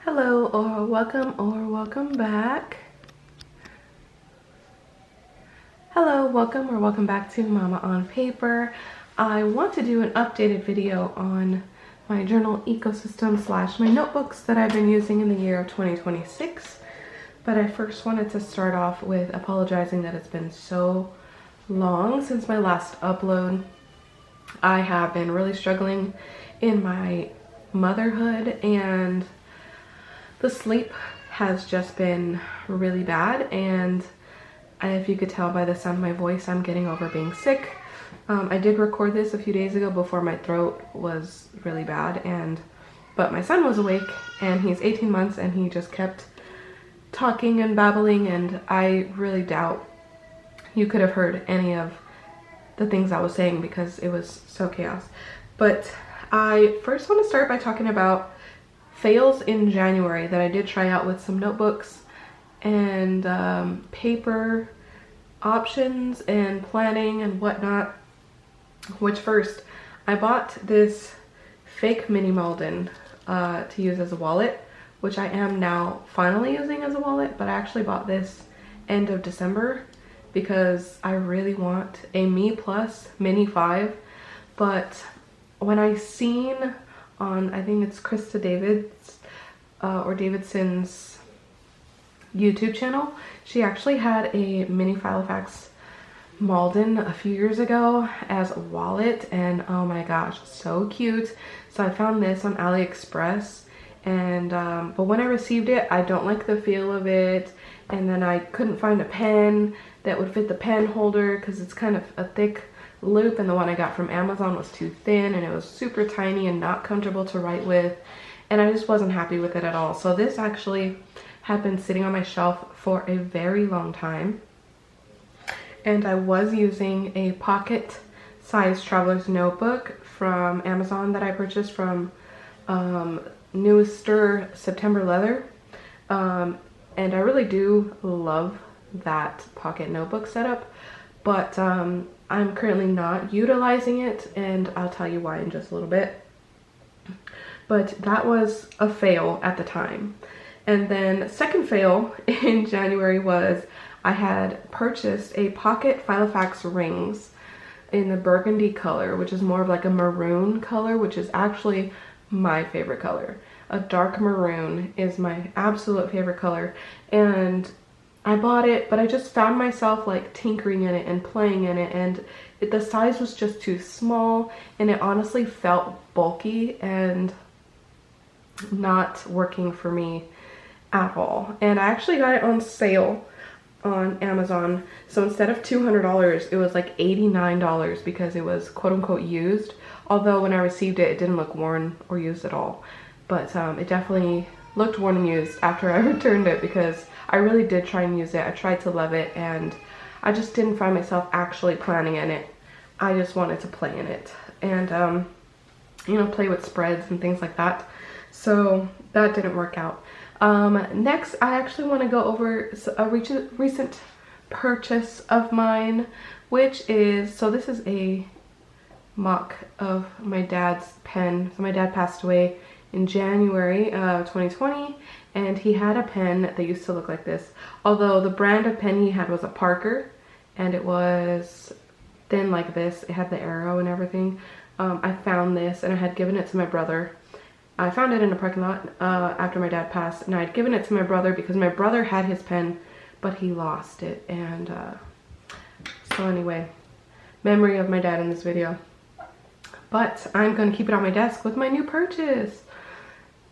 Hello or welcome back. Hello, welcome or welcome back to Mama on Paper. I want to do an updated video on my journal ecosystem / my notebooks that I've been using in the year of 2026. But I first wanted to start off with apologizing that it's been so long since my last upload. I have been really struggling in my motherhood, and the sleep has just been really bad, and if you could tell by the sound of my voice, I'm getting over being sick. I did record this a few days ago before my throat was really bad, but my son was awake, and he's 18 months, and he just kept talking and babbling, and I really doubt you could have heard any of the things I was saying because it was so chaos. But I first want to start by talking about fails in January that I did try out with some notebooks and paper options and planning and whatnot. Which first, I bought this fake mini Malden to use as a wallet, which I am now finally using as a wallet, but I actually bought this end of December because I really want a Me Plus Mini 5. But when I seen on, I think it's Krista David's or Davidson's YouTube channel, she actually had a mini Filofax Malden a few years ago as a wallet, and oh my gosh, so cute. So I found this on AliExpress, and but when I received it, I don't like the feel of it, and then I couldn't find a pen that would fit the pen holder because it's kind of a thick loop, and the one I got from Amazon was too thin, and it was super tiny and not comfortable to write with, and I just wasn't happy with it at all. So this actually had been sitting on my shelf for a very long time, and I was using a pocket size traveler's notebook from Amazon that I purchased from Newister September Leather, and I really do love that pocket notebook setup, but I'm currently not utilizing it, and I'll tell you why in just a little bit. But that was a fail at the time. And then second fail in January was I had purchased a pocket Filofax rings in the burgundy color, which is more of like a maroon color, which is actually my favorite color. A dark maroon is my absolute favorite color, and I bought it, but I just found myself like tinkering in it and playing in it, and the size was just too small, and it honestly felt bulky and not working for me at all. And I actually got it on sale on Amazon, so instead of $200, it was like $89 because it was quote-unquote used, although when I received it, it didn't look worn or used at all. But it definitely looked worn and used after I returned it, because I really did try and use it. I tried to love it, and I just didn't find myself actually planning in it. I just wanted to play in it and you know, play with spreads and things like that. So that didn't work out. Next, I actually want to go over a recent purchase of mine, which is, so this is a mock of my dad's pen. So my dad passed away in January of 2020, and he had a pen that used to look like this, although the brand of pen he had was a Parker, and it was thin like this. It had the arrow and everything. I found this, and I had given it to my brother. I found it in a parking lot after my dad passed, and I had given it to my brother because my brother had his pen, but he lost it. And so anyway, memory of my dad in this video. But I'm going to keep it on my desk with my new purchase.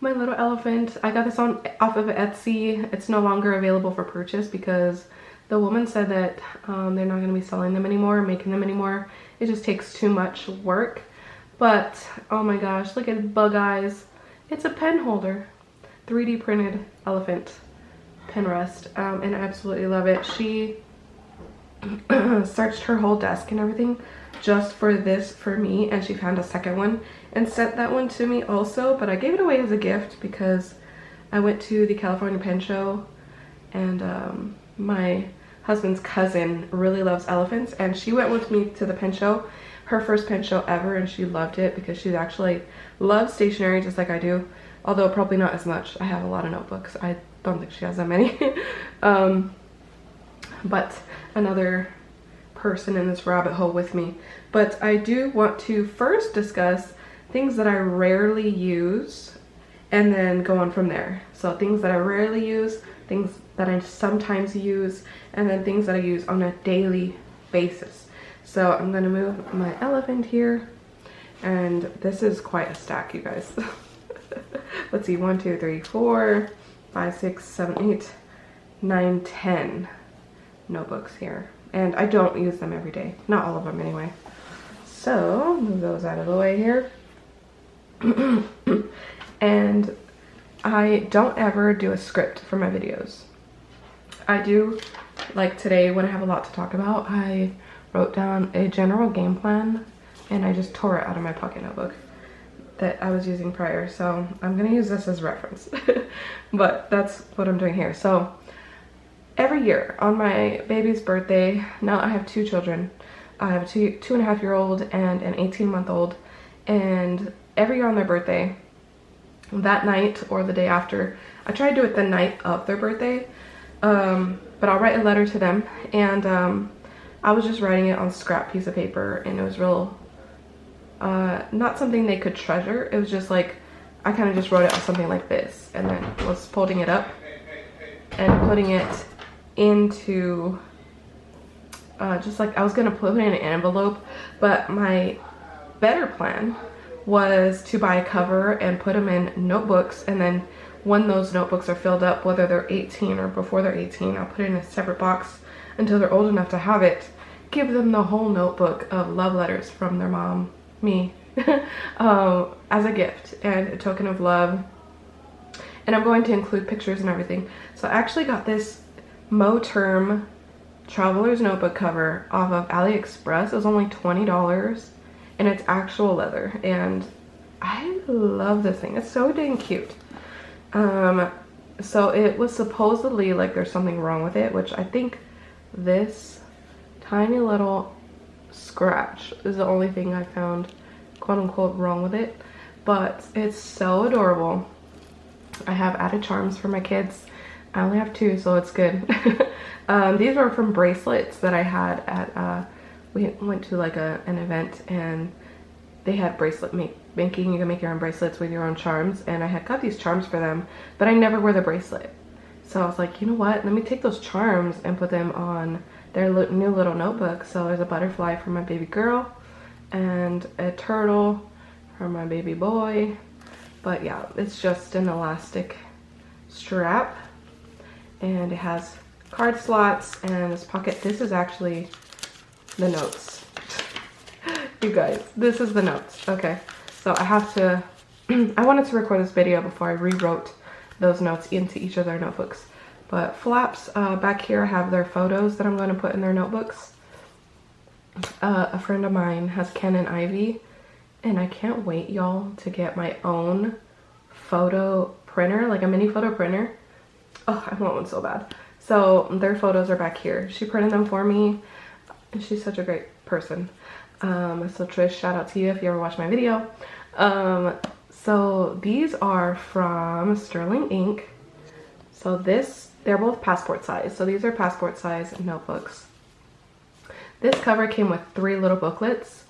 My little elephant. I got this off of Etsy. It's no longer available for purchase because the woman said that they're not going to be selling them anymore, making them anymore. It just takes too much work. But oh my gosh, look at bug eyes. It's a pen holder, 3D printed elephant pen rest, and I absolutely love it. She searched her whole desk and everything just for this for me, and she found a second one and sent that one to me also, but I gave it away as a gift because I went to the California Pen Show, and my husband's cousin really loves elephants, and she went with me to the pen show. her first pen show ever, and she loved it because she actually loves stationery just like I do, although probably not as much. I have a lot of notebooks. I don't think she has that many. But another person in this rabbit hole with me. But I do want to first discuss things that I rarely use and then go on from there. So things that I rarely use, things that I sometimes use, and then things that I use on a daily basis. So I'm gonna move my elephant here, and this is quite a stack, you guys. Let's see, 1, 2, 3, 4, 5, 6, 7, 8, 9, 10 notebooks here. And I don't use them every day. Not all of them anyway. So move those out of the way here. And I don't ever do a script for my videos. I do, like today when I have a lot to talk about, I wrote down a general game plan and I just tore it out of my pocket notebook that I was using prior. So I'm gonna use this as reference. But that's what I'm doing here. So every year on my baby's birthday, now I have 2 children. I have a 2.5-year-old and an 18-month-old, and every year on their birthday, that night or the day after, I try to do it the night of their birthday, but I'll write a letter to them, and I was just writing it on a scrap piece of paper, and it was real, not something they could treasure. It was just like, I kind of just wrote it on something like this, and then was folding it up and putting it into just like I was gonna put it in an envelope, but my better plan was to buy a cover and put them in notebooks, and then when those notebooks are filled up, whether they're 18 or before they're 18, I'll put it in a separate box until they're old enough to have it, give them the whole notebook of love letters from their mom, me, as a gift and a token of love. And I'm going to include pictures and everything. So I actually got this Mo-Term Traveler's Notebook cover off of AliExpress. It was only $20 and it's actual leather, and I love this thing. It's so dang cute. So it was supposedly like there's something wrong with it, which I think this tiny little scratch is the only thing I found quote unquote wrong with it, but it's so adorable. I have added charms for my kids. I only have 2, so it's good. These were from bracelets that I had at, we went to like an event, and they had bracelet making. You can make your own bracelets with your own charms, and I had got these charms for them, but I never wear the bracelet. So I was like, you know what, let me take those charms and put them on their new little notebook. So there's a butterfly for my baby girl and a turtle for my baby boy. But yeah, it's just an elastic strap, and it has card slots and this pocket. This is actually the notes. You guys, this is the notes. Okay, so I have to, I wanted to record this video before I rewrote those notes into each of their notebooks. But flaps, back here I have their photos that I'm going to put in their notebooks. A friend of mine has Ken and Ivy, and I can't wait, y'all, to get my own photo printer, like a mini photo printer. Oh, I want one so bad. So their photos are back here. She printed them for me, and she's such a great person. So Trish, shout out to you if you ever watch my video. So these are from Sterling Ink. So they're both passport size. So these are passport size notebooks. This cover came with 3 little booklets,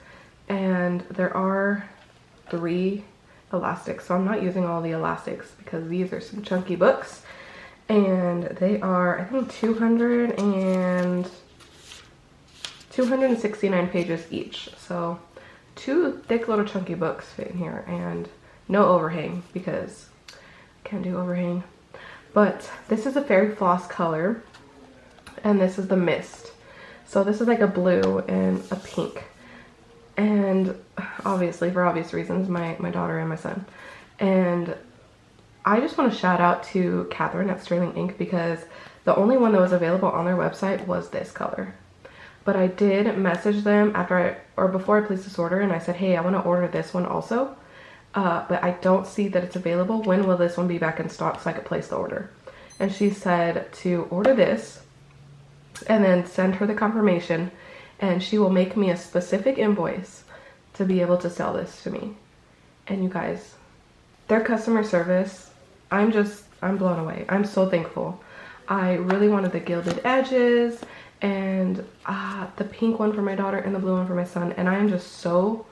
and there are 3 elastics. So I'm not using all the elastics because these are some chunky books, and they are, I think, 269 pages each. So 2 thick little chunky books fit in here, and no overhang because I can't do overhang. But this is a fairy floss color, and this is the mist. So this is like a blue and a pink, and obviously for obvious reasons, my daughter and my son. And I just want to shout out to Catherine at Sterling Ink, because the only one that was available on their website was this color. But I did message them before I placed this order, and I said, hey, I want to order this one also, but I don't see that it's available. When will this one be back in stock so I could place the order? And she said to order this and then send her the confirmation, and she will make me a specific invoice to be able to sell this to me. And you guys, their customer service, I'm blown away. I'm so thankful. I really wanted the gilded edges and the pink one for my daughter and the blue one for my son. And I am just so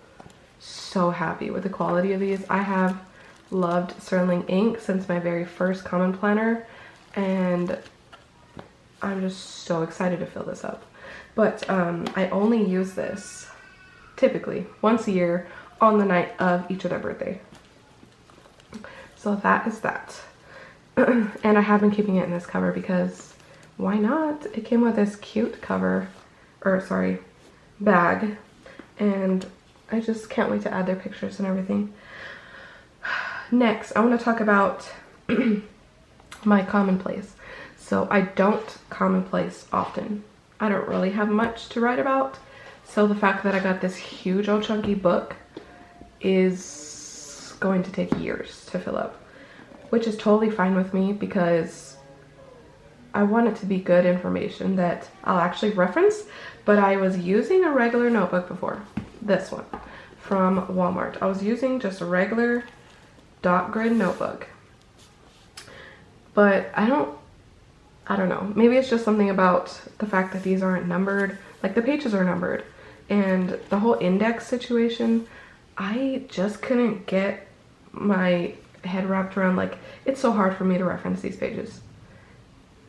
happy with the quality of these. I have loved Sterling ink since my very first common planner, and I'm just so excited to fill this up. But I only use this typically once a year on the night of each of their birthday. So that is that. And I have been keeping it in this cover because why not? It came with this cute cover, or sorry, bag, and I just can't wait to add their pictures and everything. Next, I want to talk about my commonplace. So I don't commonplace often. I don't really have much to write about. So the fact that I got this huge old chunky book is going to take years to fill up, which is totally fine with me because I want it to be good information that I'll actually reference. But I was using a regular notebook before, this one from Walmart. I was using just a regular dot grid notebook, but I don't know, maybe it's just something about the fact that these aren't numbered, like the pages are numbered, and the whole index situation, I just couldn't get my head wrapped around. Like, it's so hard for me to reference these pages,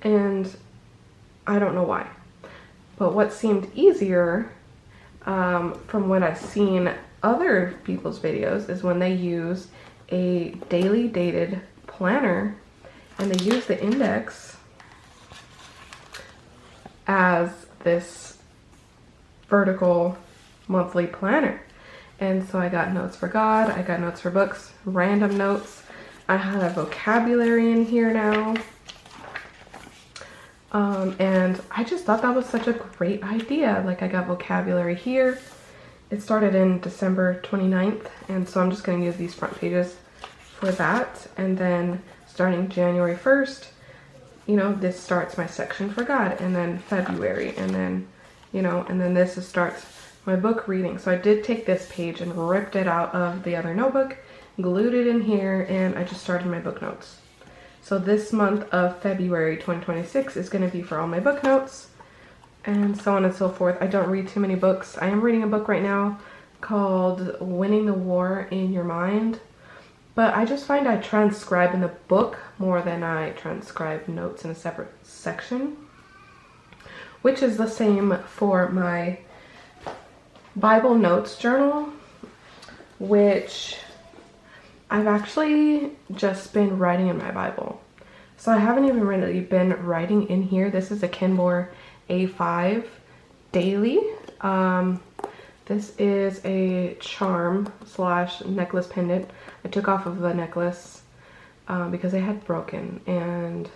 and I don't know why. But what seemed easier from what I've seen other people's videos is when they use a daily dated planner and they use the index as this vertical monthly planner. And so I got notes for God, I got notes for books, random notes. I have a vocabulary in here now. And I just thought that was such a great idea. Like, I got vocabulary here. It started in December 29th, and so I'm just going to use these front pages for that. And then starting January 1st, you know, this starts my section for God, and then February, and then, you know, and then this starts my book reading. So I did take this page and ripped it out of the other notebook, glued it in here, and I just started my book notes. So this month of February 2026 is going to be for all my book notes, and so on and so forth. I don't read too many books. I am reading a book right now called Winning the War in Your Mind, but I just find I transcribe in the book more than I transcribe notes in a separate section, which is the same for my Bible notes journal, which I've actually just been writing in my Bible. So I haven't even really been writing in here. This is a Kenmore A5 daily. This is a charm / necklace pendant I took off of the necklace because it had broken, and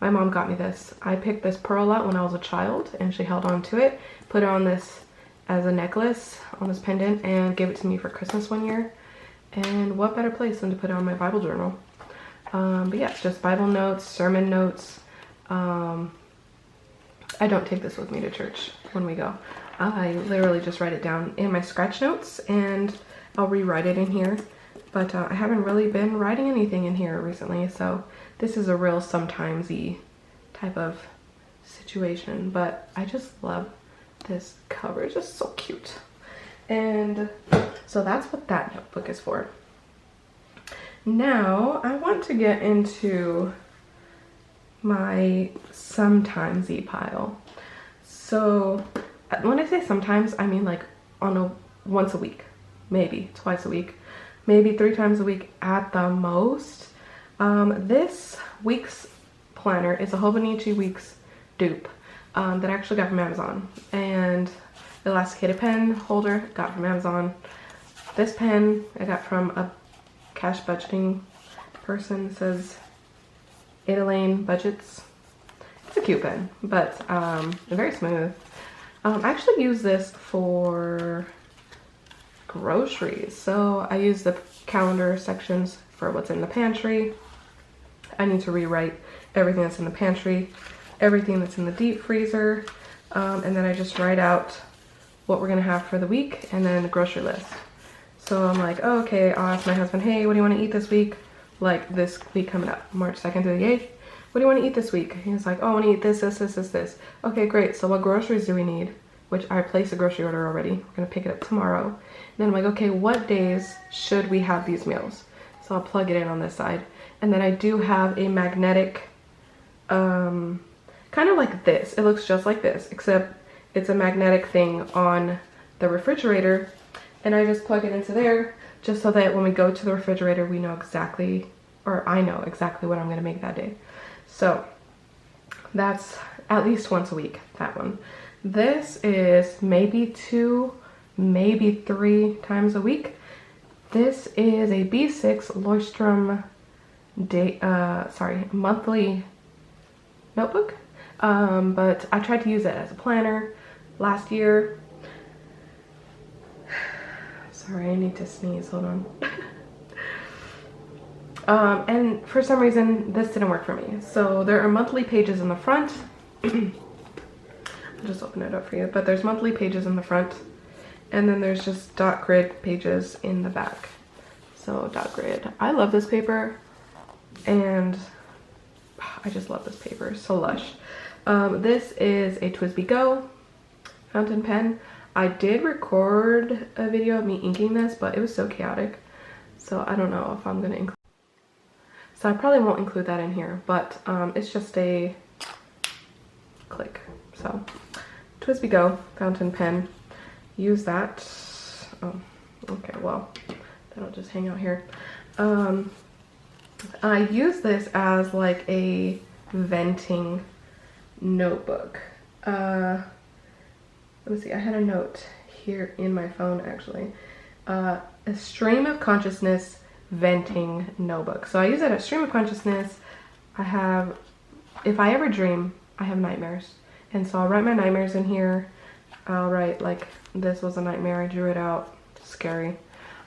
my mom got me this. I picked this pearl out when I was a child, and she held on to it, put it on this as a necklace, on this pendant, and gave it to me for Christmas one year. And what better place than to put it on my Bible journal? But yeah, it's just Bible notes, sermon notes. I don't take this with me to church when we go. I literally just write it down in my scratch notes, and I'll rewrite it in here. But I haven't really been writing anything in here recently, so this is a real sometimesy type of situation. But I just love this cover. It's just so cute. And so that's what that notebook is for. Now I want to get into my sometimesy pile. So when I say sometimes, I mean like once a week, maybe twice a week, maybe 3 times a week at the most. This week's planner is a Hobonichi Weeks dupe that I actually got from Amazon, and the elasticated pen holder got from Amazon. This pen I got from a cash budgeting person. It says Elaine Budgets. It's a cute pen, but very smooth. I actually use this for groceries. So I use the calendar sections for what's in the pantry. I need to rewrite everything that's in the pantry, everything that's in the deep freezer, and then I just write out what we're gonna have for the week and then a grocery list. So I'm like, oh, okay, I'll ask my husband, hey, what do you want to eat this week? Like this week coming up, March 2nd through the 8th. What do you want to eat this week? He's like, oh, I want to eat this, this, this, this, this. Okay, great. So what groceries do we need? Which I placed a grocery order already. We're going to pick it up tomorrow. And then I'm like, okay, what days should we have these meals? So I'll plug it in on this side. And then I do have a magnetic, kind of like this. It looks just like this, except it's a magnetic thing on the refrigerator. And I just plug it into there just so that when we go to the refrigerator, we know exactly, or I know exactly what I'm going to make that day. So that's at least once a week, that one. This is maybe 2, maybe 3 times a week. This is a B6 Leuchtturm monthly notebook. But I tried to use it as a planner last year. Sorry, I need to sneeze, hold on. And for some reason, this didn't work for me. So there are monthly pages in the front. I'll just open it up for you. But there's monthly pages in the front. And then there's just dot grid pages in the back. So dot grid. I love this paper. And I just love this paper. It's so lush. This is a TWSBI Go fountain pen. I did record a video of me inking this, but it was so chaotic. So I don't know if I'm going to include. So I probably won't include that in here, but it's just a click. So TWSBI Go fountain pen. Use that. Oh, okay, well, that'll just hang out here. I use this as like a venting notebook. Let me see, I had a note here in my phone actually. A stream of consciousness venting notebook. So I use it as stream of consciousness. If I ever dream, I have nightmares. And so I'll write my nightmares in here. I'll write like, this was a nightmare, I drew it out. Scary.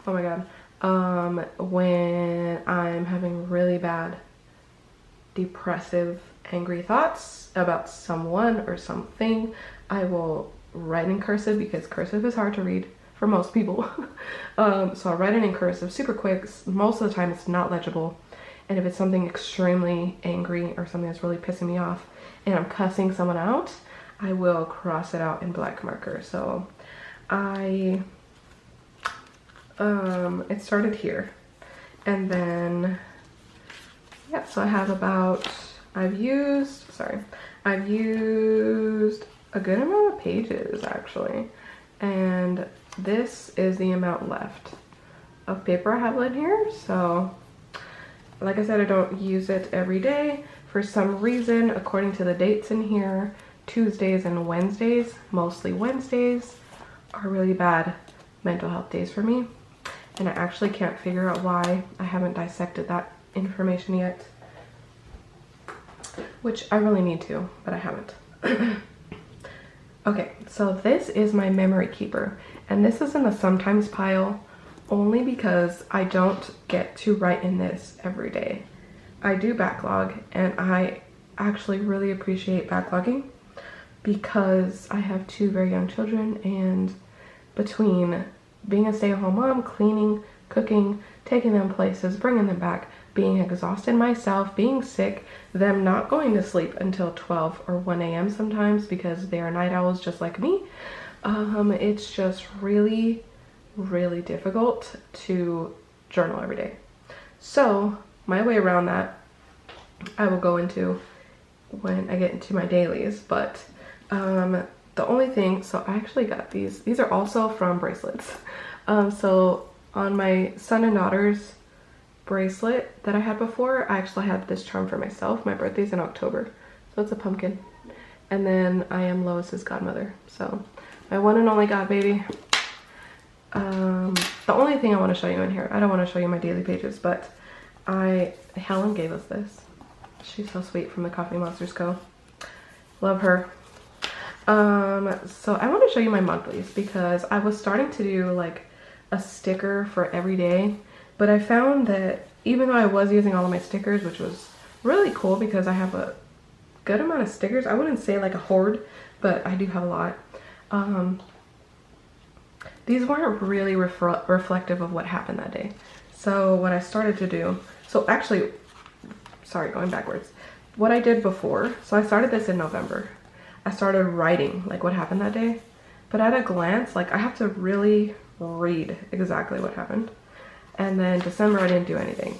Oh my God. When I'm having really bad, depressive, angry thoughts about someone or something, I will write in cursive because cursive is hard to read for most people. So I'll write it in cursive super quick. Most of the time it's not legible. And if it's something extremely angry or something that's really pissing me off and I'm cussing someone out, I will cross it out in black marker. So it started here. And then, yeah, so I have I've used a good amount of pages actually. And this is the amount left of paper I have in here. So like I said, I don't use it every day. For some reason, according to the dates in here, Tuesdays and Wednesdays, mostly Wednesdays, are really bad mental health days for me. And I actually can't figure out why. I haven't dissected that information yet, which I really need to, but I haven't. Okay, so this is my memory keeper, and this is in the sometimes pile only because I don't get to write in this every day. I do backlog, and I actually really appreciate backlogging because I have 2 very young children, and between being a stay-at-home mom, cleaning, cooking, taking them places, bringing them back, being exhausted myself, being sick, them not going to sleep until 12 or 1 a.m. sometimes because they are night owls just like me. It's just really, really difficult to journal every day. So my way around that, I will go into when I get into my dailies, but the only thing, so I actually got these are also from bracelets. So on my son and daughter's bracelet that I had before, I actually had this charm for myself. My birthday's in October, so it's a pumpkin. And then I am Lois's godmother, so my one and only god baby. The only thing I want to show you in here, I don't want to show you my daily pages, but Helen gave us this. She's so sweet, from the Coffee Monsters Co. Love her. So I want to show you my monthlies because I was starting to do like a sticker for every day, but I found that even though I was using all of my stickers, which was really cool because I have a good amount of stickers, I wouldn't say like a hoard, but I do have a lot. these weren't really reflective of what happened that day. So what I started to do, so actually, sorry, going backwards. What I did before, so I started this in November. I started writing like what happened that day, but at a glance, like I have to really read exactly what happened. And then December, I didn't do anything.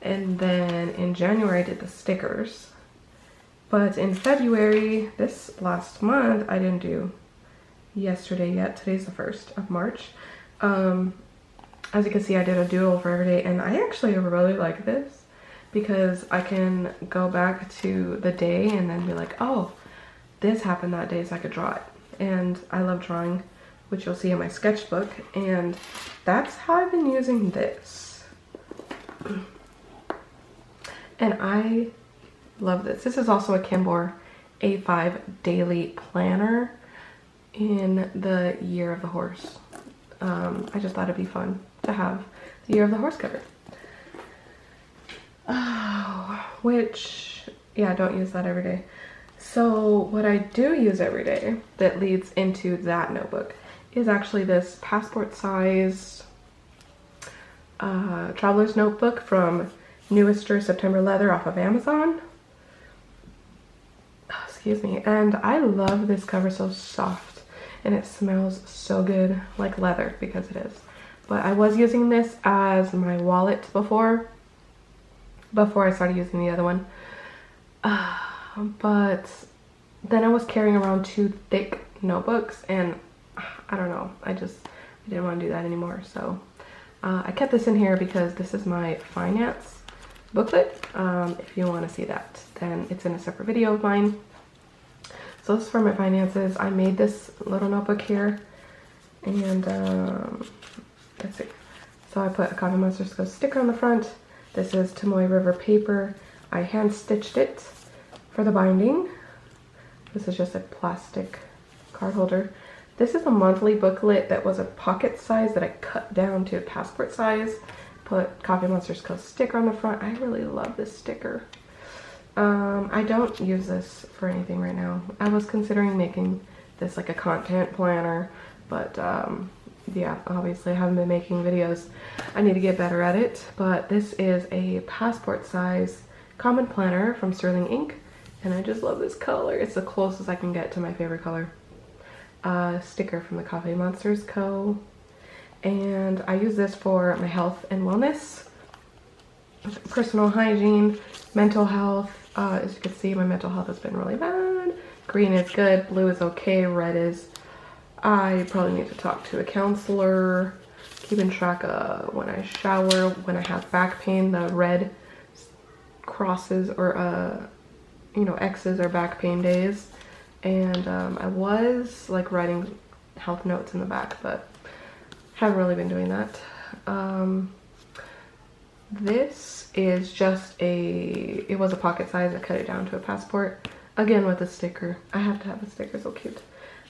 And then in January, I did the stickers. But in February, this last month, I didn't do yesterday yet. Today's the 1st of March. As you can see, I did a doodle for every day, and I actually really like this because I can go back to the day and then be like, oh, this happened that day, so I could draw it. And I love drawing, which you'll see in my sketchbook, and that's how I've been using this. And I love this. This is also a Kimbor A5 daily planner in the Year of the Horse. I just thought it'd be fun to have the Year of the Horse cover. Oh, which, yeah, I don't use that every day. So what I do use every day that leads into that notebook is actually this passport size traveler's notebook from Newister September Leather off of Amazon. Oh, excuse me. And I love this cover, so soft, and it smells so good, like leather, because it is. But I was using this as my wallet before I started using the other one. But then I was carrying around 2 thick notebooks, and I don't know, I didn't want to do that anymore. So I kept this in here because this is my finance booklet. If you want to see that, then it's in a separate video of mine. So this is for my finances. I made this little notebook here, and let's see. So I put a Coffee Monsters Go sticker on the front. This is Tomoe River paper. I hand stitched it for the binding. This is just a plastic card holder. This is a monthly booklet that was a pocket size that I cut down to passport size. Put Coffee Monsters Co. sticker on the front. I really love this sticker. I don't use this for anything right now. I was considering making this like a content planner, but yeah, obviously I haven't been making videos. I need to get better at it, but this is a passport size common planner from Sterling Ink, and I just love this color. It's the closest I can get to my favorite color. Sticker from the Coffee Monsters Co. And I use this for my health and wellness, personal hygiene, mental health. As you can see, my mental health has been really bad. Green is good, blue is okay, red is I probably need to talk to a counselor. Keeping track of when I shower, when I have back pain, the red crosses or you know, X's are back pain days. And I was like writing health notes in the back, but haven't really been doing that. This is just it was a pocket size. I cut it down to a passport. Again with a sticker. I have to have a sticker, so cute.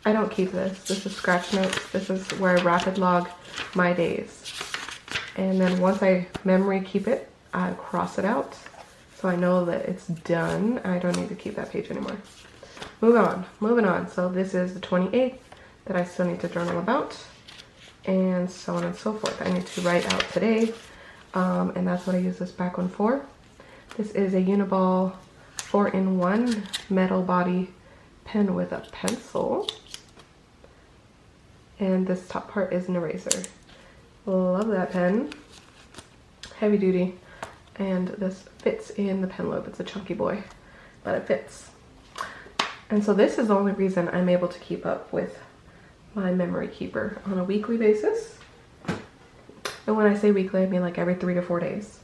I don't keep this. This is scratch notes. This is where I rapid log my days. And then once I memory keep it, I cross it out so I know that it's done. I don't need to keep that page anymore. Moving on. So this is the 28th that I still need to journal about, and so on and so forth. I need to write out today, and that's what I use this back one for. This is a Uniball 4-in-1 metal body pen with a pencil, and this top part is an eraser. Love that pen. Heavy duty, and this fits in the pen lobe. It's a chunky boy, but it fits. And so this is the only reason I'm able to keep up with my memory keeper on a weekly basis. And when I say weekly, I mean like every 3 to 4 days.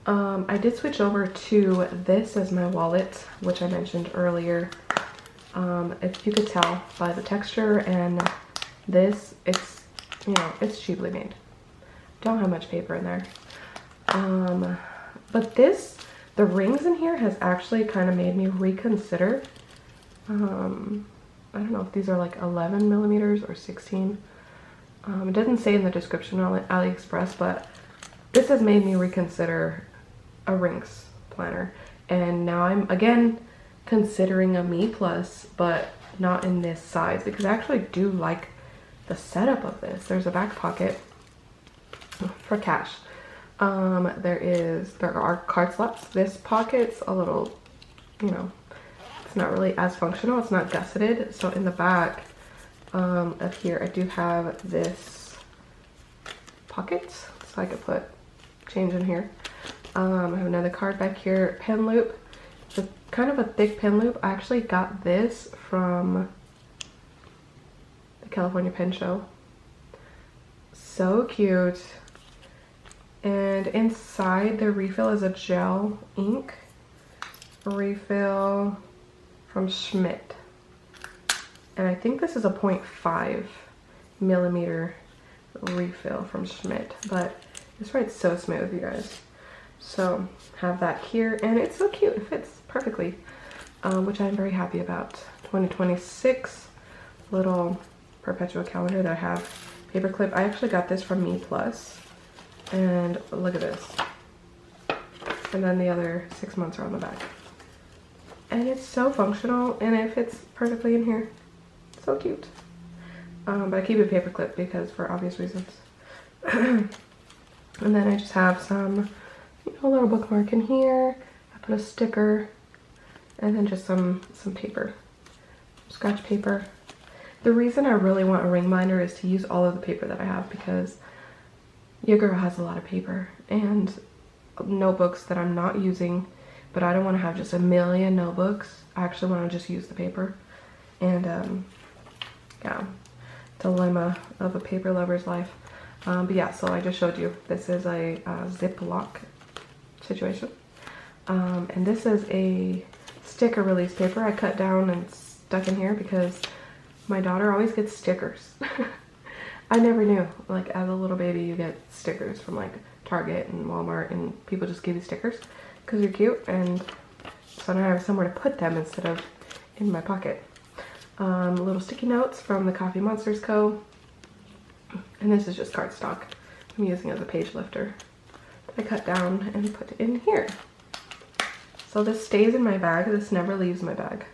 I did switch over to this as my wallet, which I mentioned earlier. If you could tell by the texture and this, it's, you know, it's cheaply made. Don't have much paper in there. But this, the rings in here has actually kind of made me reconsider. I don't know if these are like 11 millimeters or 16. It doesn't say in the description on AliExpress, but this has made me reconsider a rings planner. And now I'm again considering a Me Plus, but not in this size, because I actually do like the setup of this. There's a back pocket for cash. There are card slots. This pocket's a little, you know, it's not really as functional. It's not gusseted. So in the back of here, I do have this pocket, so I could put change in here. I have another card back here, pen loop. It's kind of a thick pen loop. I actually got this from the California Pen Show. So cute. And inside the refill is a gel ink refill from Schmidt. And I think this is a 0.5 millimeter refill from Schmidt, but this writes so smooth, you guys. So have that here, and it's so cute. It fits perfectly, which I'm very happy about. 2026 little perpetual calendar that I have paperclip. I actually got this from Me Plus. And look at this. And then the other 6 months are on the back. And it's so functional, and it fits perfectly in here. So cute. But I keep it paperclip because for obvious reasons. And then I just have some, you know, a little bookmark in here. I put a sticker, and then just some paper, scratch paper. The reason I really want a ring binder is to use all of the paper that I have, because your girl has a lot of paper and notebooks that I'm not using, but I don't want to have just a million notebooks. I actually want to just use the paper. And yeah, dilemma of a paper lover's life. But yeah, so I just showed you, this is a Ziploc situation. And this is a sticker release paper I cut down and stuck in here because my daughter always gets stickers. I never knew, like as a little baby you get stickers from like Target and Walmart, and people just give you stickers because you're cute, and so now I have somewhere to put them instead of in my pocket. Little sticky notes from the Coffee Monsters Co. And this is just cardstock I'm using as a page lifter that I cut down and put in here. So this stays in my bag. This never leaves my bag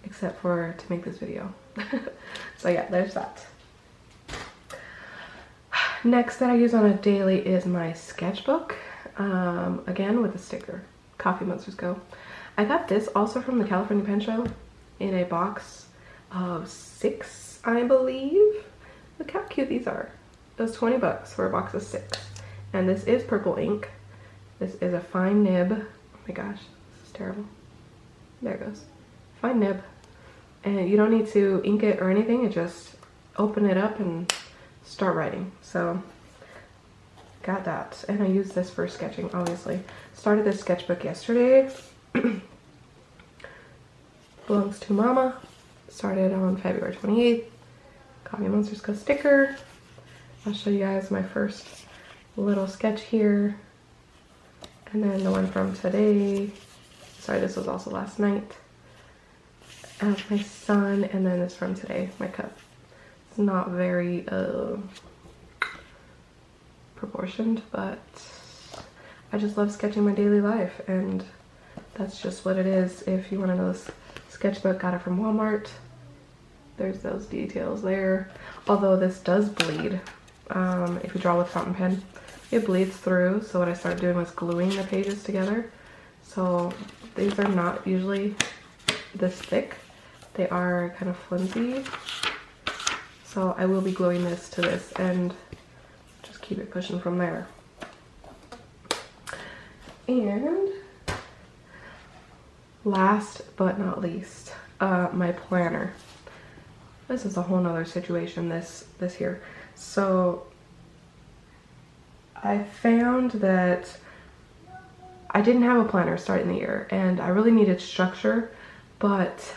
except for to make this video. So yeah, there's that. Next that I use on a daily is my sketchbook, again with a sticker, Coffee Monsters Co. I got this also from the California Pen Show in a box of 6, I believe. Look how cute these are. It was 20 bucks for a box of 6. And this is purple ink. This is a fine nib. Oh my gosh, this is terrible. There it goes. Fine nib. And you don't need to ink it or anything, it just open it up and start writing. So got that, and I use this for sketching, obviously. Started this sketchbook yesterday. Belongs to Mama. Started on February 28th. Coffee Monsters Co. sticker. I'll show you guys my first little sketch here, and then the one from today. Sorry, this was also last night. Of my son, and then this from today, my cup. It's not very proportioned, but I just love sketching my daily life, and that's just what it is. If you want to know this sketchbook, got it from Walmart. There's those details there. Although this does bleed. If you draw with fountain pen, it bleeds through. So what I started doing was gluing the pages together. So these are not usually this thick. They are kind of flimsy. So I will be gluing this to this and just keep it pushing from there. And last but not least, my planner. This is a whole nother situation, this here. So I found that I didn't have a planner starting the year, and I really needed structure, but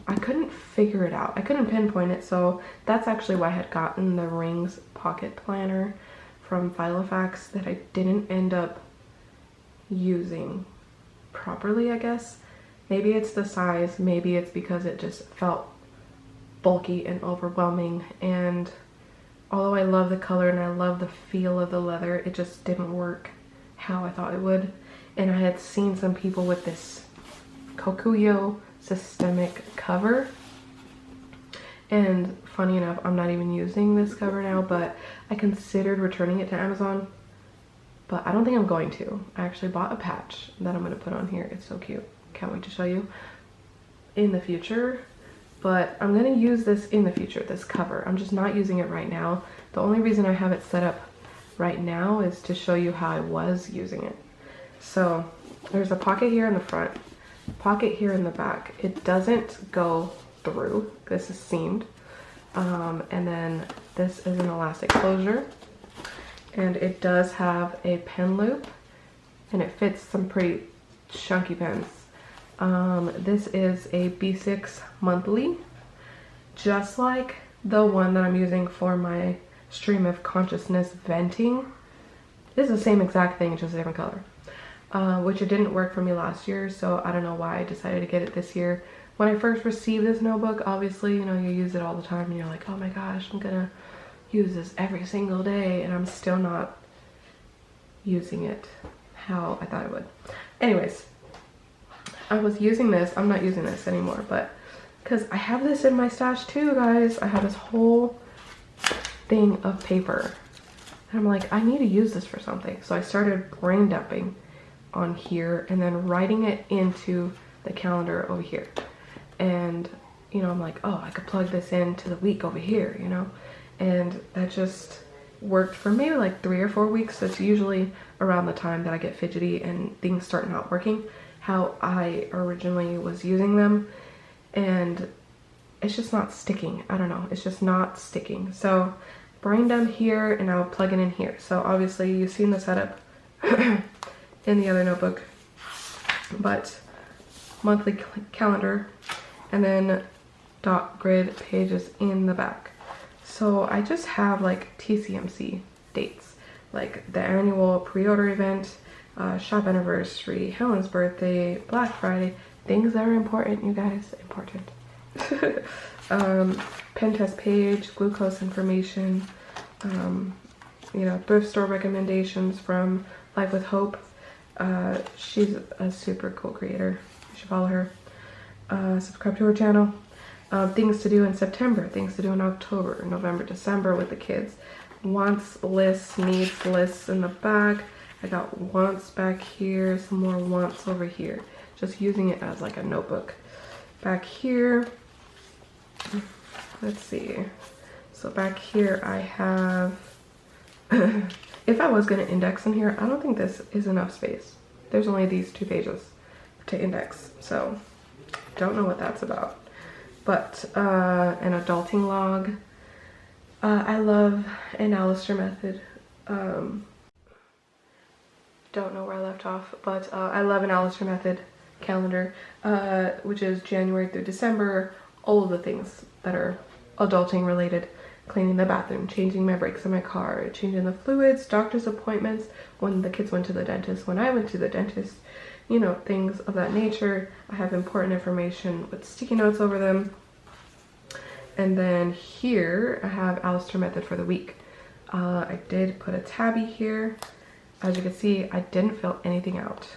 I couldn't figure it out. I couldn't pinpoint it, so that's actually why I had gotten the Rings Pocket Planner from Filofax that I didn't end up using properly, I guess. Maybe it's the size, maybe it's because it just felt bulky and overwhelming, and although I love the color and I love the feel of the leather, it just didn't work how I thought it would. And I had seen some people with this Kokuyo systemic cover, And funny enough, I'm not even using this cover now, but I considered returning it to Amazon, but I don't think I'm going to. I actually bought a patch that I'm going to put on here. It's so cute. Can't wait to show you in the future. But I'm going to use this in the future, this cover. I'm just not using it right now. The only reason I have it set up right now is to show you how I was using it. So there's a pocket here in the front, pocket here in the back. It doesn't go through. This is seamed. And then this is an elastic closure. And it does have a pen loop, and it fits some pretty chunky pens. This is a B6 monthly, just like the one that I'm using for my stream of consciousness venting. This is the same exact thing, just a different color, which it didn't work for me last year, so I don't know why I decided to get it this year. When I first received this notebook, obviously, you know, you use it all the time and you're like, oh my gosh, I'm gonna use this every single day, and I'm still not using it how I thought I would. Anyways, I was using this. I'm not using this anymore, but because I have this in my stash too, guys. I have this whole thing of paper, and I'm like, I need to use this for something. So I started brain dumping on here and then writing it into the calendar over here. And you know, I'm like, oh, I could plug this into the week over here, you know, and that just worked for maybe like 3 or 4 weeks. So it's usually around the time that I get fidgety and things start not working how I originally was using them, and it's just not sticking. I don't know, it's just not sticking. So brain dump here, and I'll plug it in here. So obviously you've seen the setup in the other notebook, but monthly calendar, and then dot grid pages in the back. So I just have like TCMC dates, like the annual pre-order event, shop anniversary, Helen's birthday, Black Friday, things that are important, you guys, important. Pen test page, glucose information, you know, thrift store recommendations from Life with Hope. She's a super cool creator. You should follow her. Subscribe to her channel. Things to do in September, things to do in October, November, December with the kids. Wants lists, needs lists in the back. I got wants back here, some more wants over here. Just using it as like a notebook. Back here, let's see. So back here I have, if I was gonna index in here, I don't think this is enough space. There's only these 2 pages to index, so don't know what that's about. But an adulting log. I love an Alistair method. Don't know where I left off, but I love an Alistair method calendar, which is January through December. All of the things that are adulting related. Cleaning the bathroom, changing my brakes in my car, changing the fluids, doctor's appointments, when the kids went to the dentist, when I went to the dentist, you know, things of that nature. I have important information with sticky notes over them. And then here I have Alistair method for the week. I did put a tabby here. As you can see, I didn't fill anything out.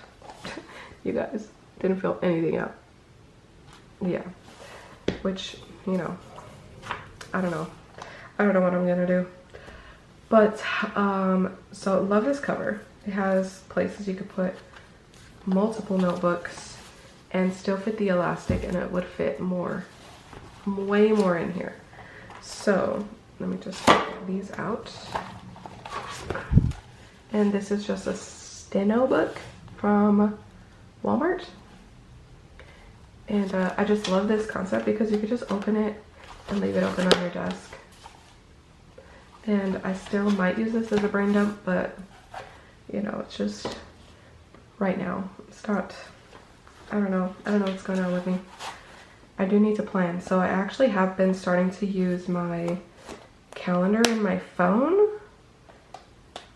You guys, didn't fill anything out. Yeah, which, you know, I don't know. I don't know what I'm gonna do. But, so love this cover. It has places you could put multiple notebooks and still fit the elastic, and it would fit more, way more in here. So let me just take these out. And this is just a steno book from Walmart. And I just love this concept because you could just open it and leave it open on your desk. And I still might use this as a brain dump, but you know, it's just right now. It's not, I don't know what's going on with me. I do need to plan. So I actually have been starting to use my calendar in my phone,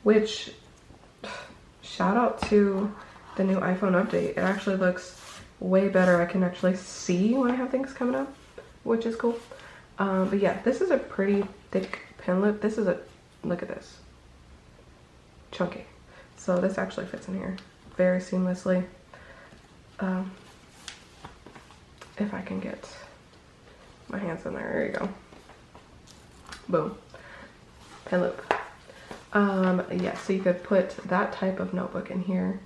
which, shout out to the new iPhone update. It actually looks way better. I can actually see when I have things coming up, which is cool. But yeah, this is a pretty thick pen lip. This is a, look at this, chunky. So this actually fits in here very seamlessly. If I can get my hands in there, there you go. Boom. Pen loop. Yeah, so you could put that type of notebook in here,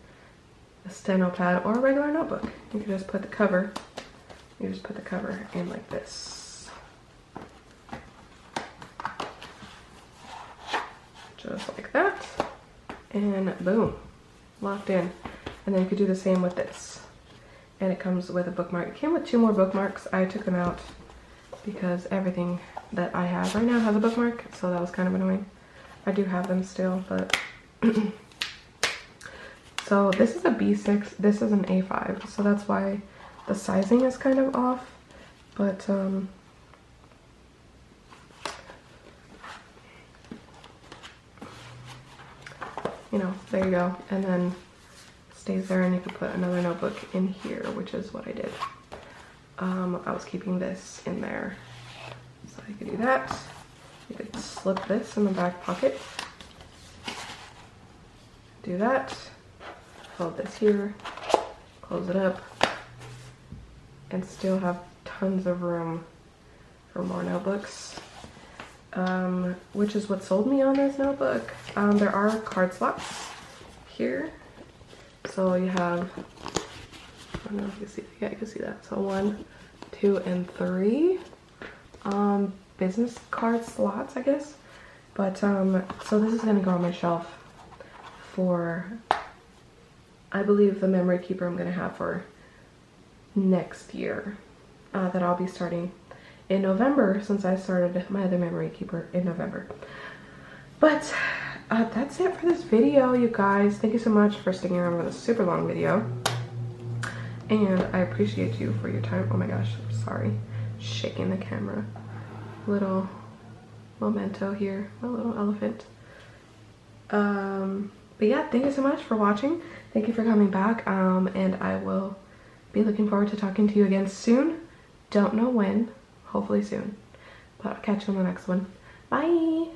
a steno pad or a regular notebook. You could just put the cover, in like this. Just like that. And boom, locked in. And then you could do the same with this. And it comes with a bookmark. It came with 2 more bookmarks. I took them out because everything that I have right now has a bookmark, so that was kind of annoying. I do have them still, but so this is a B6, this is an A5, so that's why the sizing is kind of off, but you know, there you go. And then it stays there, and you can put another notebook in here, which is what I did. I was keeping this in there, so you could do that. You could slip this in the back pocket. Do that. Fold this here. Close it up. And still have tons of room for more notebooks. Which is what sold me on this notebook. There are card slots here. So you have, I don't know if you can see, yeah, you can see that. So 1, 2, and 3. Business card slots, I guess. But so this is gonna go on my shelf for, I believe, the memory keeper I'm gonna have for next year, that I'll be starting in November, since I started my other memory keeper in November. But that's it for this video, you guys. Thank you so much for sticking around for this super long video, and I appreciate you for your time. Oh my gosh, sorry, shaking the camera. Little memento here, a little elephant. But yeah, thank you so much for watching. Thank you for coming back, and I will be looking forward to talking to you again soon. Don't know when, hopefully soon, but I'll catch you on the next one. Bye.